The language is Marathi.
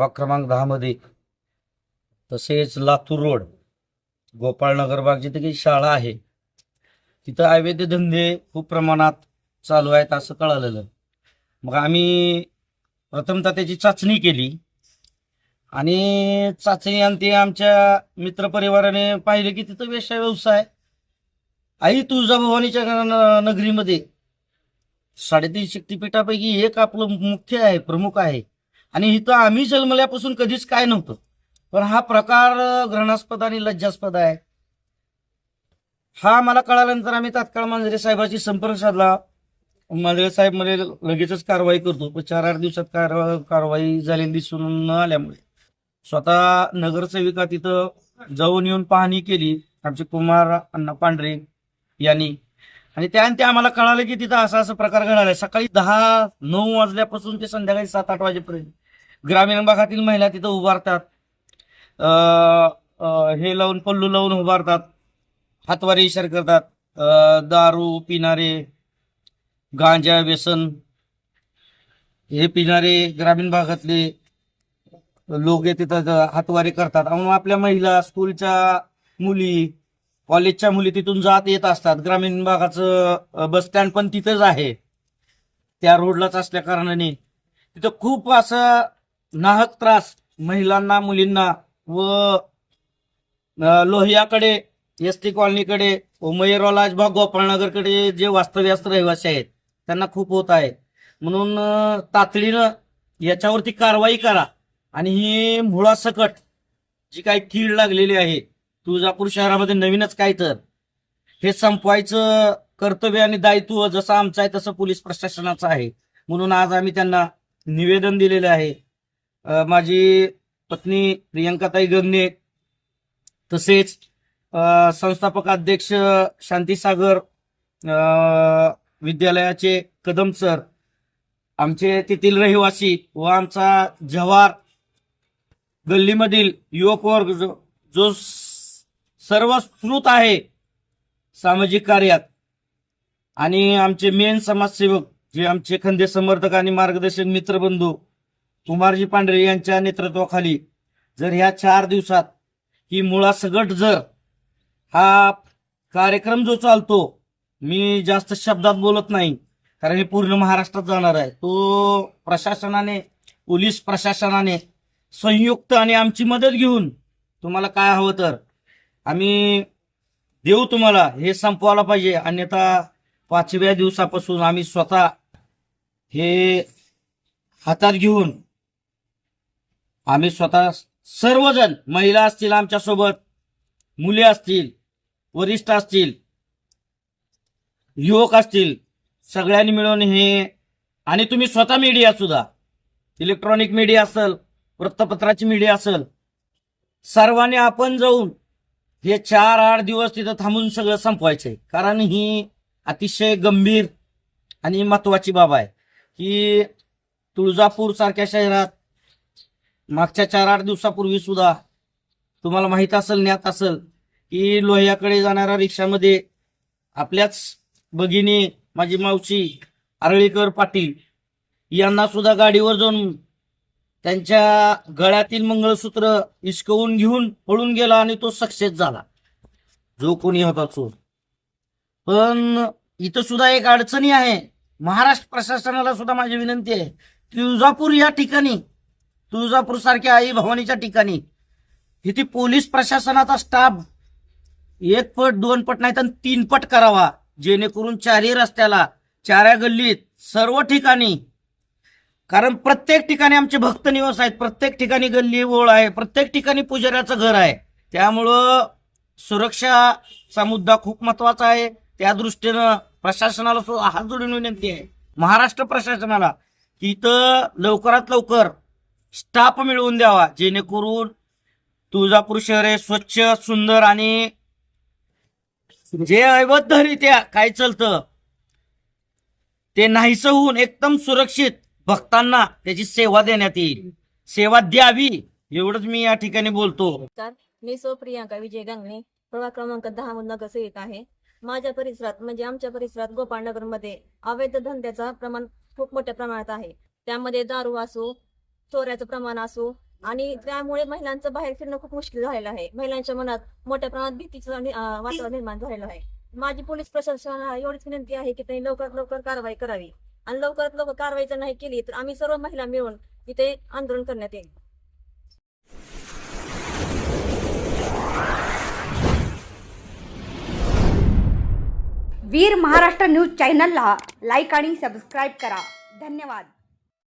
प्रभाग क्रमांक 10 मध्ये, तसेच लातूर रोड गोपाळनगर भाग जिथे काही शाळा आहे तिथं अवैध धंदे खूप प्रमाणात चालू आहेत असं कळालेलं. मग आम्ही प्रथमतः त्याची चाचणी केली आणि चाचणी अंती आमच्या मित्रपरिवाराने पाहिले की तिथं वेश्या व्यवसाय आई तुळजाभवानीच्या नगरीमध्ये 3.5 शक्तिपीठापैकी एक आपलं मुख्य आहे, प्रमुख आहे. आणि इथं आम्ही जन्मल्यापासून कधीच काय नव्हतं, पण हा प्रकार घृणास्पद आणि लज्जास्पद आहे. हा मला कळाल्यानंतर आम्ही तात्काळ मांजरे साहेबांशी संपर्क साधला. मांजरे साहेब मध्ये लगेचच कारवाई करतो, पण 4-8 दिवसात कारवाई झालेली दिसून न आल्यामुळे स्वतः नगरसेविका तिथं जाऊन येऊन पाहणी केली आमचे कुमार अण्णा पांढरे यांनी. आणि त्यानंतर आम्हाला कळालं की तिथं असा प्रकार घडलाय. सकाळी 10-9 वाजल्यापासून ते संध्याकाळी 7-8 वाजेपर्यंत ग्रामीण भागातील महिला तिथं उभारतात, हे लावून पल्लू लावून उभारतात, हातवारे इशारा करतात. दारू पिणारे, गांजा व्यसन हे पिणारे ग्रामीण भागातले लोक तिथं हातवारे करतात. आपल्या महिला, स्कूलच्या मुली, कॉलेजच्या मुली तिथून जात येत असतात. ग्रामीण भागाचं बस स्टँड पण तिथंच आहे, त्या रोडलाच असल्या कारणाने तिथं खूप असं नाहक त्रास महिलांना, मुलींना व लोहियाकडे, एस टी कॉलनीकडे, मयूरवाला भाग गोपाळनगरकडे जे वास्तव्यास्त रहिवासी आहेत त्यांना खूप होत आहे. म्हणून तातडीनं याच्यावरती कारवाई करा आणि ही मुळासकट जी काही कीड लागलेली आहे तुळजापूर शहरामध्ये नवीनच काय तर हे संपवायचं कर्तव्य आणि दायित्व जसं आमचं आहे तसं पोलीस प्रशासनाचं आहे. म्हणून आज आम्ही त्यांना निवेदन दिलेले आहे. माझी पत्नी प्रियंकाताई गंगणे, तसेच संस्थापक अध्यक्ष शांतीसागर विद्यालयाचे कदम सर, आमचे तेथील रहिवासी व आमचा जव्हार गल्लीमधील युवक वर्ग जो सर्वश्रुत आहे सामाजिक कार्यात, आणि आमचे मेन समाजसेवक जे आमचे खंदे समर्थक आणि मार्गदर्शक मित्रबंधू कुमारजी पांढरे यांच्या नेतृत्वाखाली जर ह्या 4 दिवसात ही मुळासकट जर हा कार्यक्रम जो चालतो, मी जास्त शब्दात बोलत नाही कारण हे पूर्ण महाराष्ट्रात जाणार आहे, तो प्रशासनाने, पोलीस प्रशासनाने संयुक्त आणि आमची मदत घेऊन तुम्हाला काय हवं तर आम्ही देऊ, तुम्हाला हे संपवायला पाहिजे. अन्यथा 5व्या दिवसापासून आम्ही स्वतः हे हातात घेऊन आम्ही स्वतः सर्वजण, महिला असतील आमच्यासोबत, मुले असतील, वरिष्ठ असतील, युवक असतील, सगळ्यांनी मिळून हे, आणि तुम्ही स्वतः मीडिया सुद्धा, इलेक्ट्रॉनिक मीडिया असेल, वृत्तपत्राची मीडिया असेल, सर्वांनी आपण जाऊन हे 4-8 दिवस तिथं थांबून सगळं संपवायचंय. कारण ही अतिशय गंभीर आणि महत्वाची बाब आहे की तुळजापूर सारख्या शहरात मागच्या 4-8 दिवसापूर्वी सुद्धा तुम्हाला माहित असेल, ज्ञात असेल की लोह्याकडे जाणाऱ्या रिक्षामध्ये आपल्याच भगिनी, माझी मावशी आरळीकर पाटील यांना सुद्धा गाडीवर जाऊन त्यांच्या गळ्यातील मंगळसूत्र हिसकवून घेऊन पळून गेला आणि तो सक्सेस झाला, जो कोणी होता चोर. पण इथं सुद्धा एक अडचणी आहे. महाराष्ट्र प्रशासनाला सुद्धा माझी विनंती आहे, तुळजापूर या ठिकाणी, तुळजापूर सारख्या आई भवानीच्या ठिकाणी इथे पोलीस प्रशासनाचा स्टाफ 1 पट 2 पट नाही तर 3 पट करावा, जेणेकरून 4ही रस्त्याला, 4 गल्लीत, सर्व ठिकाणी, कारण प्रत्येक ठिकाणी आमचे भक्त निवास आहेत, प्रत्येक ठिकाणी गल्ली ओळ आहे, प्रत्येक ठिकाणी पुजाऱ्याचं घर आहे. त्यामुळं सुरक्षाचा मुद्दा खूप महत्वाचा आहे. त्या दृष्टीनं प्रशासनाला सुद्धा हात जोडून विनंती आहे, महाराष्ट्र प्रशासनाला, की इथं लवकरात लवकर स्टाफ मिळवून द्यावा, जेणेकरून तुळजापूर शहर हे स्वच्छ, सुंदर आणि जे अवैधरित्या काय चालतं ते नाहीसं होऊन एकदम सुरक्षित भक्तांना त्याची सेवा देण्यात येईल, सेवा द्यावी, एवढंच मी या ठिकाणी बोलतो. मी प्रियंका विजय गंगणे, प्रभाग क्रमांक 10 नगरसेविक आहे. माझ्या परिसरात म्हणजे आमच्या परिसरात गोपाळनगर मध्ये अवैध धंद्याचं प्रमाण खूप मोठ्या प्रमाणात आहे. त्यामध्ये दारू असो, चोऱ्याचं प्रमाण असो, आणि त्यामुळे महिलांचं बाहेर फिरणं खूप मुश्किल झालेलं आहे. महिलांच्या मनात मोठ्या प्रमाणात भीतीचं वातावरण निर्माण झालेलं आहे. माझी पोलीस प्रशासनाला एवढीच विनंती आहे की त्यांनी लवकरात लवकर कारवाई करावी आणि लवकरात लवकर कारवाई जर नाही केली तर आम्ही सर्व महिला मिळून इथे आंदोलन करण्यात येईल. वीर महाराष्ट्र न्यूज चॅनलला लाईक आणि सबस्क्राईब करा. धन्यवाद.